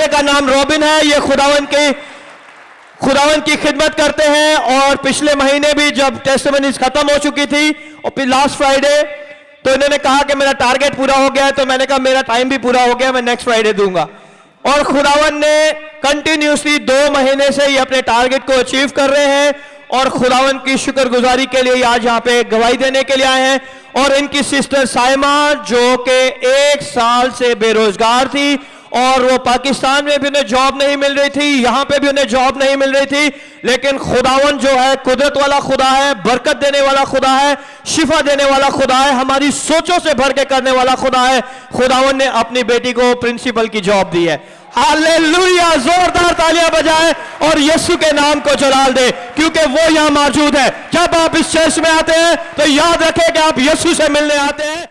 बेटे का नाम रॉबिन है। ये खुदावन की खिदमत करते हैं और पिछले महीने भी जब टेस्टिमनीज खत्म हो चुकी थी और फिर लास्ट फ्राइडे तो इन्होंने कहा कि मेरा टारगेट पूरा हो गया है, तो मैंने कहा मेरा टाइम भी पूरा हो गया, मैं नेक्स्ट फ्राइडे दूंगा। और खुदावन ने कंटिन्यूसली 2 महीने से ये अपने टारगेट को अचीव कर रहे हैं और खुदावन की शुक्रगुजारी के लिए आज यहाँ पे गवाही देने के लिए आए हैं। और इनकी सिस्टर साइमा जो कि 1 साल से बेरोजगार थी और वो पाकिस्तान में भी उन्हें जॉब नहीं मिल रही थी, यहां पे भी उन्हें जॉब नहीं मिल रही थी, लेकिन खुदावन जो है कुदरत वाला खुदा है, बरकत देने वाला खुदा है, शिफा देने वाला खुदा है, हमारी सोचों से भर के करने वाला खुदा है। खुदावन ने अपनी बेटी को प्रिंसिपल की जॉब दी है। हालेलुया, जोरदार तालियां बजाएं और यीशु के नाम को जलाल दे, क्योंकि वो यहां मौजूद है। जब आप इस चर्च में आते हैं तो याद रखें कि आप यीशु से मिलने आते हैं।